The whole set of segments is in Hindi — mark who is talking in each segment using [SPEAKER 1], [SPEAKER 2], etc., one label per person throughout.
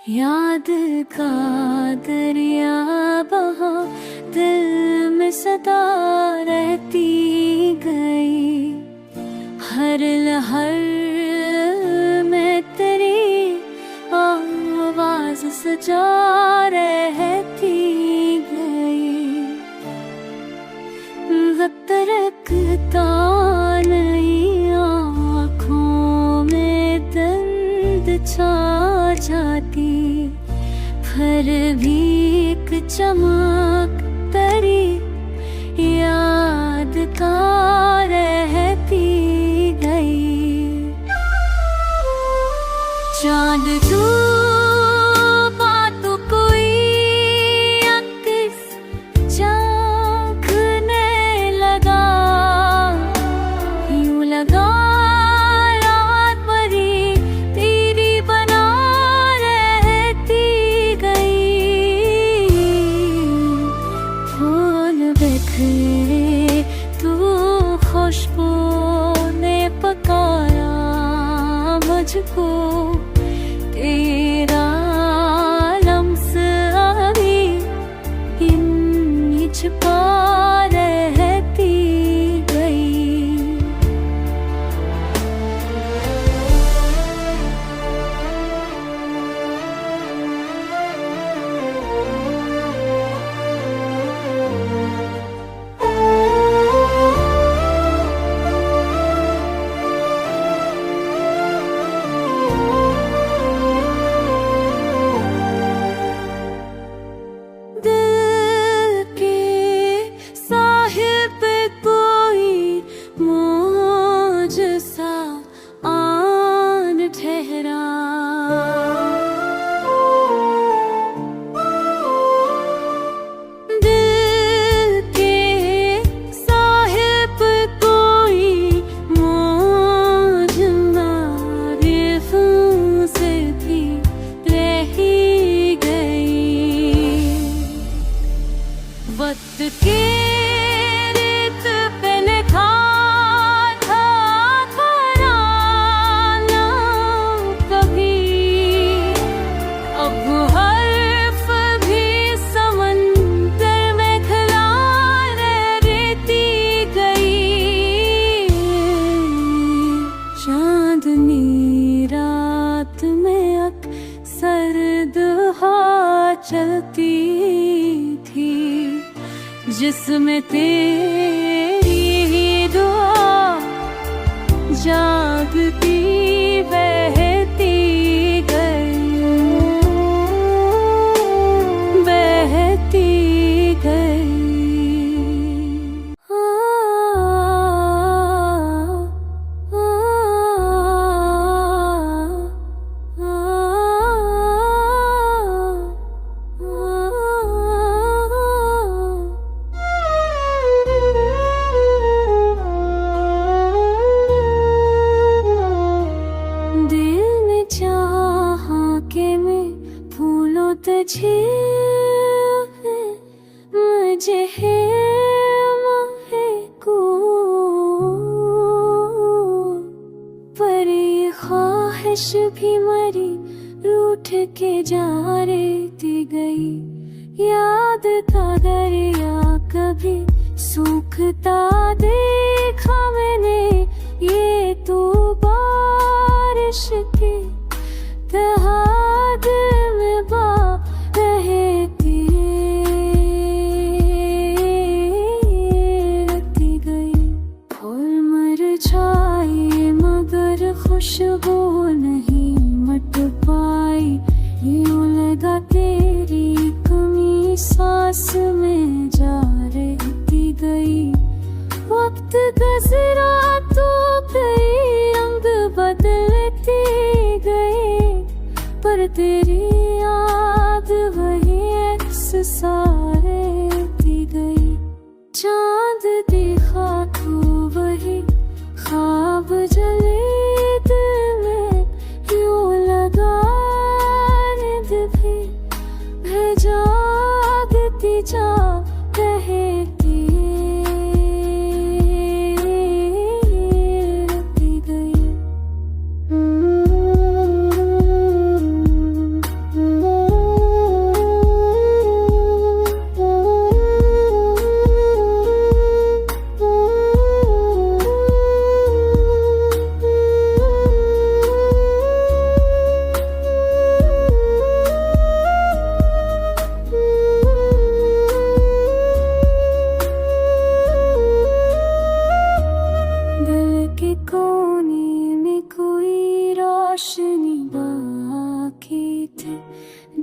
[SPEAKER 1] याद का दरिया बहा दिल में सदा रहती गई, हर लहर में तेरी आवाज सजा रहती गई। वक्त रखता नहीं आँखों में दर्द छा जाती, फिर भी एक चमक तेरी याद का रहती गई। चांद तू बातों कोई अक्स झांकने लगा, यूं लगा रात भरी तेरी बना रहती गई। फूल बिखरे तू खुशबू ने पकाया मुझको, तेरा लम्स अभी इन छिपा रहती गई। वक्त के रेत पे लिखा था तराना कभी, अब हर्फ भी समंदर में खिला रहती गई। चांदनी रात में अक्सर दुहा चलती थी, जिसमें तेरी ही दुआ जागती बहती गई, बहती गई। तुझे मुझे है महको, पर ये ख्वाहिश भी मरी रूठ के जा रहती गई। याद था दरिया कभी सूखता देखा मैंने, ये तो बारिश की तहाद में बा रहती गई। फूल मुरझाए मगर खुशबू नहीं मट पाई, यूं लगा तेरी कमी सांस में जा रहती गई। वक्त गुजरा तो कई रंग बदलती गई, पर तेरी याद वही अक्स सा रहती गई। चांद देखा तो वही ख्वाब जले दिल में, यूं लगा नींद भी जागती जा रहती गई।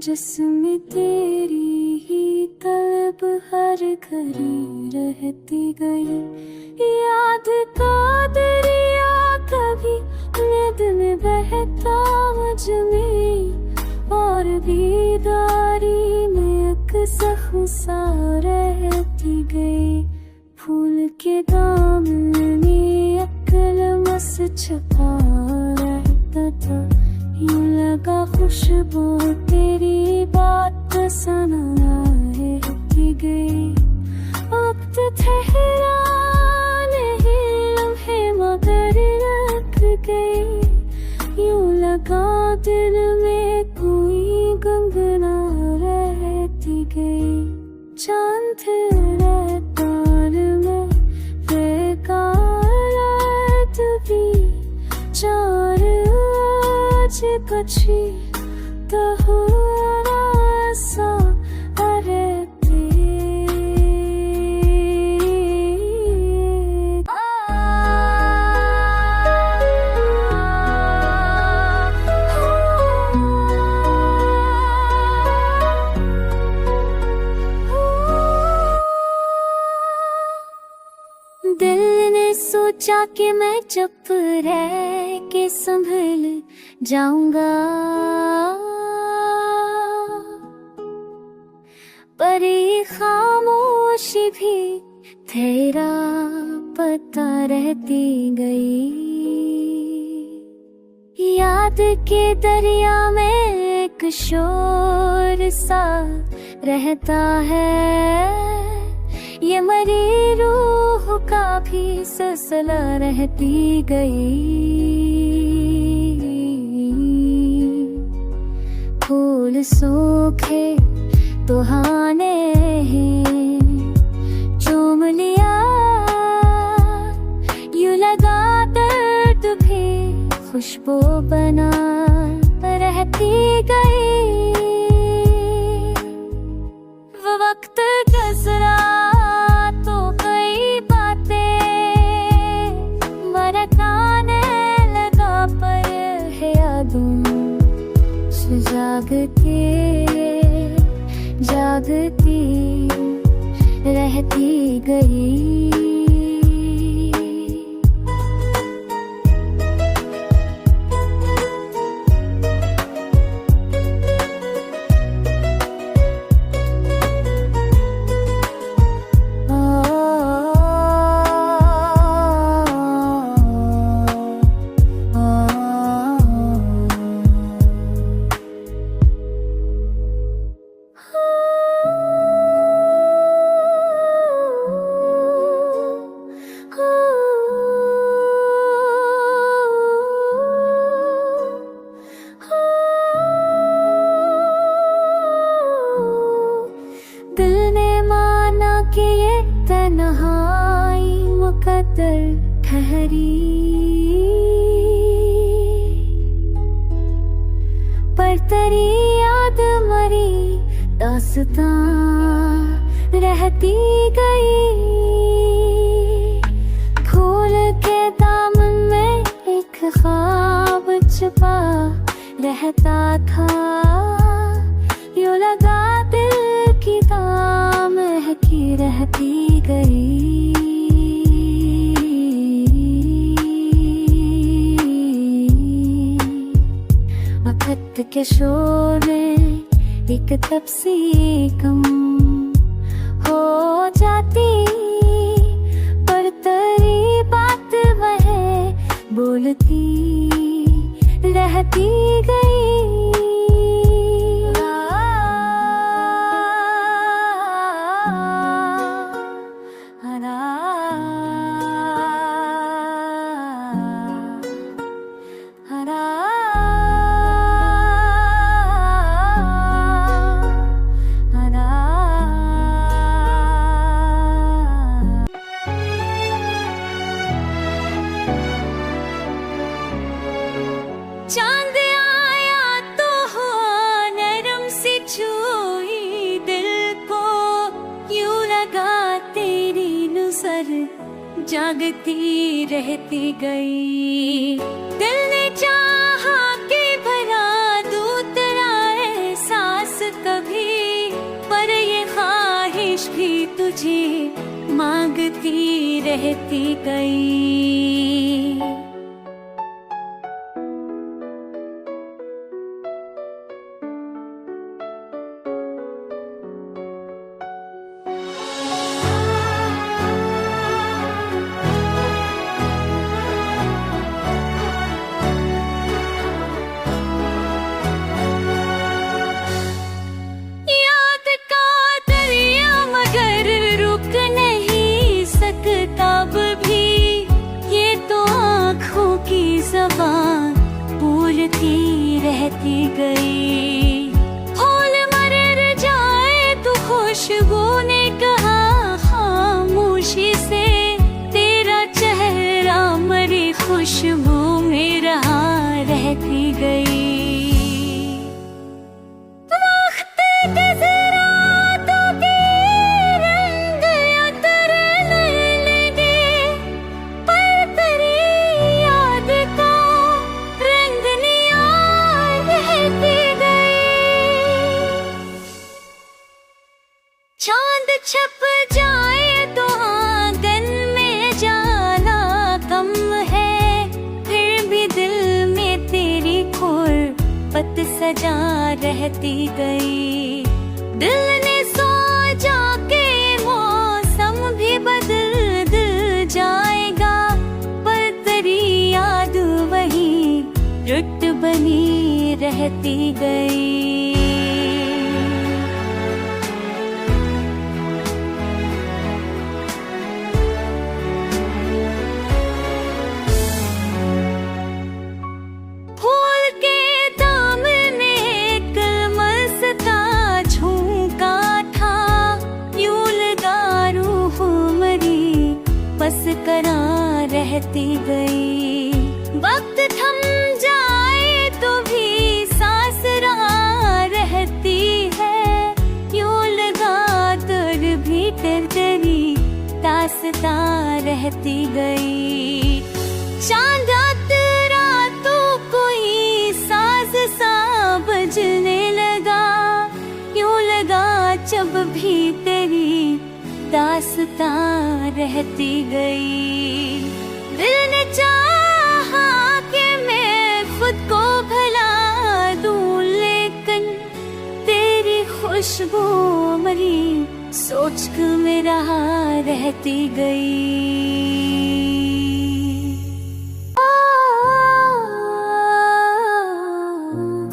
[SPEAKER 1] जिसमें तेरी ही तलब हर घड़ी रहती गई। याद का दरिया कभी नींद में बहता मुझ में, और बेदारी में अक्सर सा रहती गई। फूल के दामन में अक्ल मस छपा रहता था, यूं लगा खुशबू तेरी बात सना रहती गई। वक्त ठहरा नहीं लम्हे मगर रख गई, यूं लगा दिल में कोई गंगना रहती गई। चांद रहता में बेकार भी चार आज कछी तहुरा सा रहते। दिल ने सोचा कि मैं चुप रह के संभल जाऊंगा, पर ये खामोशी भी तेरा पता रहती गई। याद के दरिया में एक शोर सा रहता है, ये मरी रूह का भी सिलसिला रहती गई। फूल सूखे तो हाने हैं चूम लिया, यूं लगा दर्द भी खुशबू बना रहती गई। वो वक्त गुजरा तो कई बातें बरताने लगा, पर है यादों से जागती जागती रहती गई। कि ये तन्हाई मुकद्दर ठहरी, पर तेरी याद मरी दास्तां रहती गई। फूल के दामन में एक ख्वाब छुपा रहता था, यूं लगा दिल की दाम की रहती गई। वक्त के शोर में एक तपसी कम हो जाती, पर तेरी बात वह बोलती रहती गई। चांद आया तो हो नरम सी छुई दिल को, यूं लगा तेरी नज़र जागती रहती गई। दिल ने चाहा कि भला दूसरा एहसास रहती गई। रहती गई। फूल मर जाए तो खुशबू ने कहा खामोशी से, तेरा चेहरा मरी खुशबू में रहा रहती गई। चांद छप जाए तो आंगन में जाला कम है, फिर भी दिल में तेरी खुरपत सजा रहती गई। दिल ने सोचा के मौसम भी बदल जाएगा, पर तेरी याद वही रुत बनी रहती गई। बस करा रहती गई। वक्त थम जाए तो भी सांस रहा रहती है, यूं लगा दर भी तेरी दास्ता रहती गई। चांद तेरा तो कोई साज सा बजने लगा, यूं लगा जब भी तेरी दास्तां रहती गई। दिल ने चाहा कि मैं खुद को भला दूं, लेकिन तेरी खुशबू मरी सोच के मेरा रहती गई।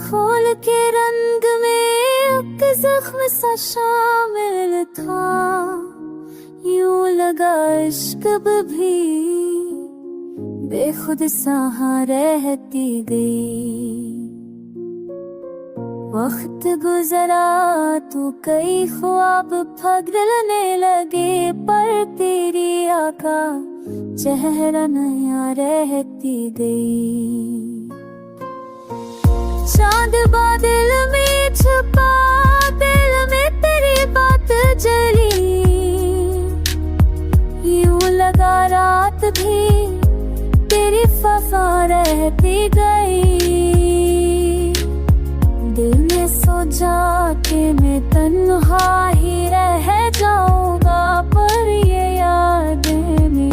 [SPEAKER 1] फूल के रंग में एक जख्म सा शामिल था, यूं लगा इश्क भी बेखुद सा रहती गई। वक्त गुजरा तो कई ख्वाब पगलने लगे, पर तेरी आका चेहरा नया रहती गई। चांद बादल में छुपा, दिल में तेरी बात जली, यूं लगा रात भी तेरी वफा रहती गई। दिल में सोचा कि मैं तन्हा ही रह जाऊंगा, पर ये यादें में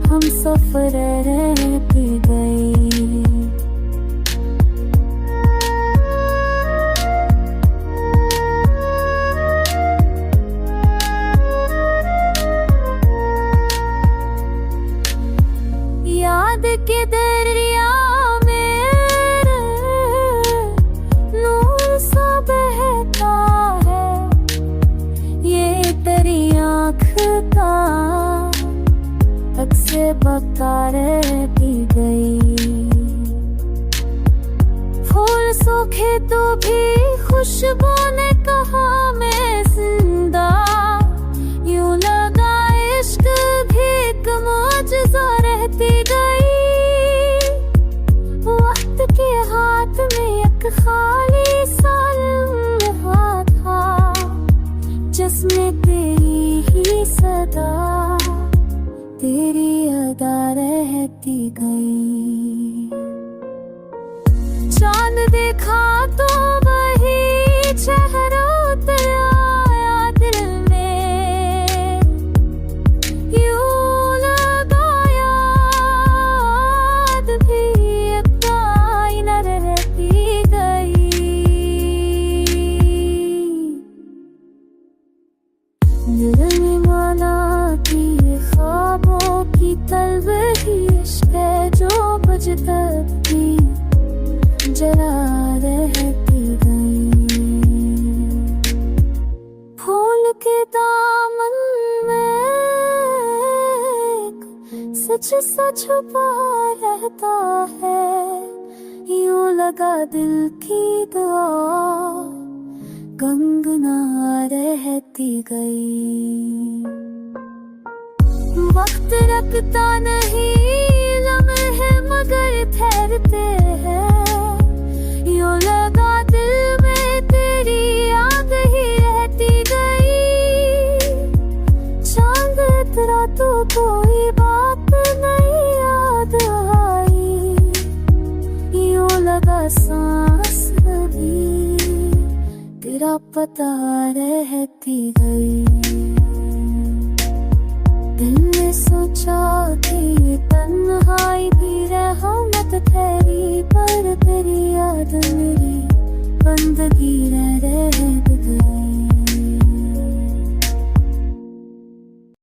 [SPEAKER 1] हम सफर रहती गई। याद के दरिया में नूर सा बहता है, ये तेरी आँख का अक्स बका रहती गई। फूल सूखे तो भी खुशबू ने कहा मैं जिंदा, यूं लगा इश्क भी एक मौजज़ा रहती गई। वक्त के हाथ में एक खाली सा लम्हा था, जिसमें तेरी ही सदा तेरी अदा रहती गई। चांद देखा तो वही चेहरा तेरा जला रहती गई। फूल के दामन में सच सच छुपा रहता है, यूं लगा दिल की दुआ कंगना रहती गई। वक्त रखता नहीं लम्हे मगर ठहरते हैं, यूं लगा दिल में तेरी याद ही रहती गई। चांद तेरा तो कोई बात नहीं याद आई, यूं लगा सांस भी तेरा पता रहती गई। दिल ने सोचा कि तन्हाई भी रहमत ठहरी, पर तेरी याद मेरी बंदगी रह